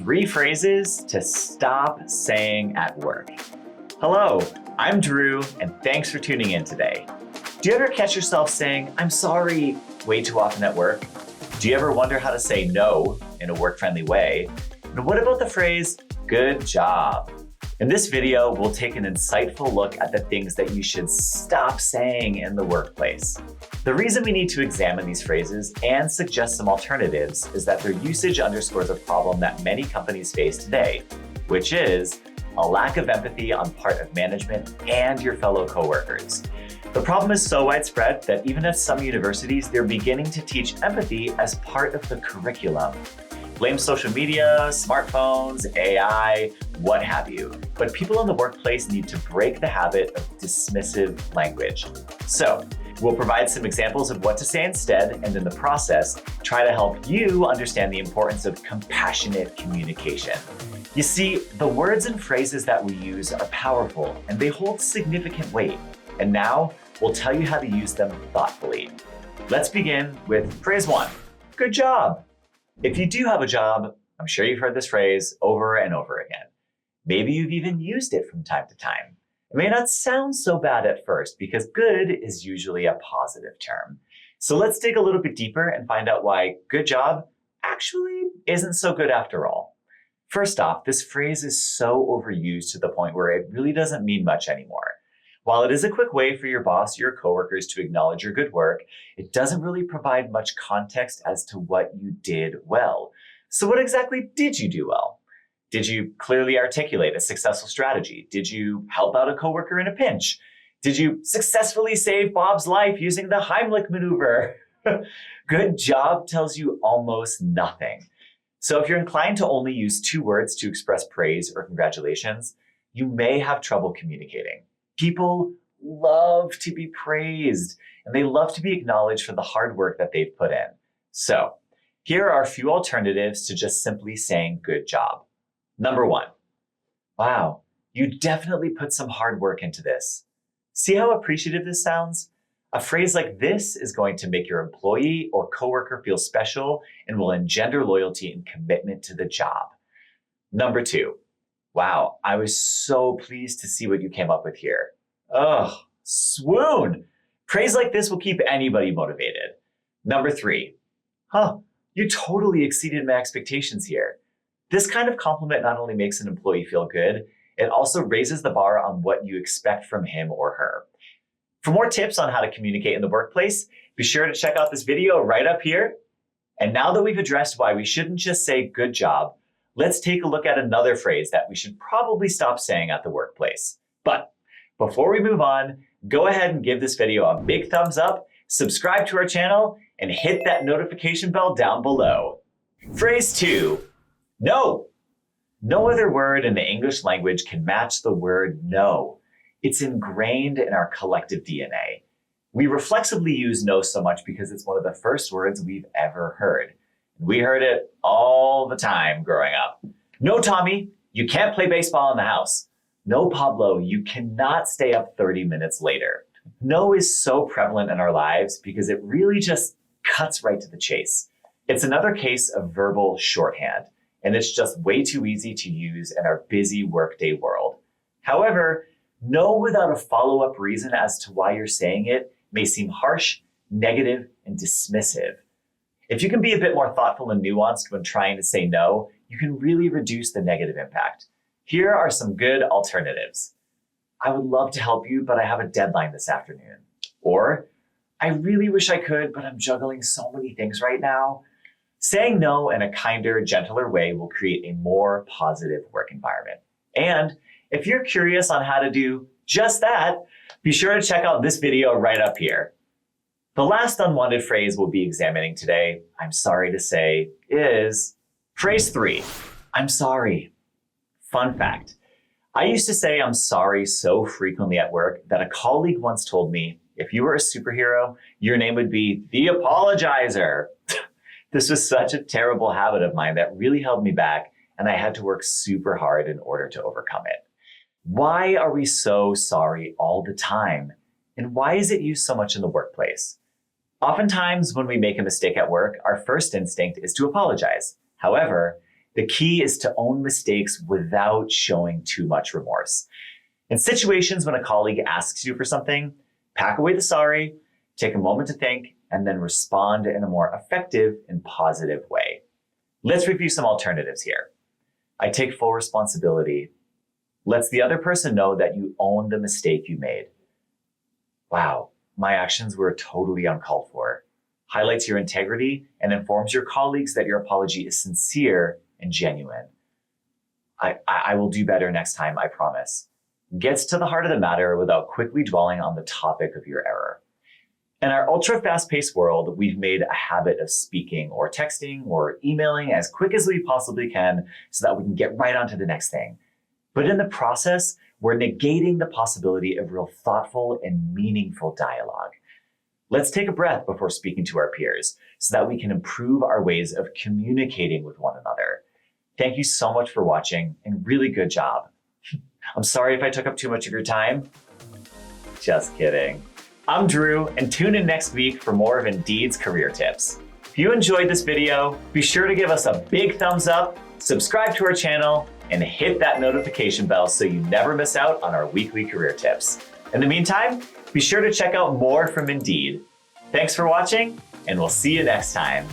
3 phrases to stop saying at work. Hello, I'm Drew, and thanks for tuning in today. Do you ever catch yourself saying, I'm sorry, way too often at work? Do you ever wonder how to say no in a work-friendly way? And what about the phrase, good job? In this video, we'll take an insightful look at the things that you should stop saying in the workplace. The reason we need to examine these phrases and suggest some alternatives is that their usage underscores a problem that many companies face today, which is a lack of empathy on part of management and your fellow coworkers. The problem is so widespread that even at some universities, they're beginning to teach empathy as part of the curriculum. Blame social media, smartphones, AI, what have you. But people in the workplace need to break the habit of dismissive language. So, we'll provide some examples of what to say instead, and in the process, try to help you understand the importance of compassionate communication. You see, the words and phrases that we use are powerful, and they hold significant weight. And now, we'll tell you how to use them thoughtfully. Let's begin with phrase 1, good job. If you do have a job, I'm sure you've heard this phrase over and over again. Maybe you've even used it from time to time. It may not sound so bad at first because good is usually a positive term. So let's dig a little bit deeper and find out why good job actually isn't so good after all. First off, this phrase is so overused to the point where it really doesn't mean much anymore. While it is a quick way for your boss or your coworkers to acknowledge your good work, it doesn't really provide much context as to what you did well. So what exactly did you do well? Did you clearly articulate a successful strategy? Did you help out a coworker in a pinch? Did you successfully save Bob's life using the Heimlich maneuver? Good job tells you almost nothing. So if you're inclined to only use 2 words to express praise or congratulations, you may have trouble communicating. People love to be praised, and they love to be acknowledged for the hard work that they've put in. So here are a few alternatives to just simply saying good job. Number 1, wow, you definitely put some hard work into this. See how appreciative this sounds? A phrase like this is going to make your employee or coworker feel special and will engender loyalty and commitment to the job. Number 2, wow, I was so pleased to see what you came up with here. Ugh, swoon! Praise like this will keep anybody motivated. Number 3, you totally exceeded my expectations here. This kind of compliment not only makes an employee feel good, it also raises the bar on what you expect from him or her. For more tips on how to communicate in the workplace, be sure to check out this video right up here. And now that we've addressed why we shouldn't just say good job, let's take a look at another phrase that we should probably stop saying at the workplace. But before we move on, go ahead and give this video a big thumbs up, subscribe to our channel, and hit that notification bell down below. Phrase 2, no. No other word in the English language can match the word no. It's ingrained in our collective DNA. We reflexively use no so much because it's one of the first words we've ever heard. We heard it all the time growing up. No, Tommy, you can't play baseball in the house. No, Pablo, you cannot stay up 30 minutes later. No is so prevalent in our lives because it really just cuts right to the chase. It's another case of verbal shorthand, and it's just way too easy to use in our busy workday world. However, no without a follow-up reason as to why you're saying it may seem harsh, negative, and dismissive. If you can be a bit more thoughtful and nuanced when trying to say no, you can really reduce the negative impact. Here are some good alternatives. I would love to help you, but I have a deadline this afternoon. Or, I really wish I could, but I'm juggling so many things right now. Saying no in a kinder, gentler way will create a more positive work environment. And if you're curious on how to do just that, be sure to check out this video right up here. The last unwanted phrase we'll be examining today, I'm sorry to say, is phrase 3, I'm sorry. Fun fact, I used to say I'm sorry so frequently at work that a colleague once told me, if you were a superhero, your name would be the apologizer. This was such a terrible habit of mine that really held me back, and I had to work super hard in order to overcome it. Why are we so sorry all the time? And why is it used so much in the workplace? Oftentimes, when we make a mistake at work, our first instinct is to apologize. However, The key is to own mistakes without showing too much remorse. In situations when a colleague asks you for something, pack away the sorry, take a moment to think, and then respond in a more effective and positive way. Let's review some alternatives here. I take full responsibility. Lets the other person know that you own the mistake you made. Wow, my actions were totally uncalled for. Highlights your integrity and informs your colleagues that your apology is sincere and genuine. I will do better next time, I promise. Gets to the heart of the matter without quickly dwelling on the topic of your error. In our ultra fast-paced world, we've made a habit of speaking or texting or emailing as quick as we possibly can so that we can get right onto the next thing. But in the process, we're negating the possibility of real thoughtful and meaningful dialogue. Let's take a breath before speaking to our peers so that we can improve our ways of communicating with one another. Thank you so much for watching and really good job. I'm sorry if I took up too much of your time. Just kidding. I'm Drew, and tune in next week for more of Indeed's career tips. If you enjoyed this video, be sure to give us a big thumbs up, subscribe to our channel, and hit that notification bell so you never miss out on our weekly career tips. In the meantime, be sure to check out more from Indeed. Thanks for watching, and we'll see you next time.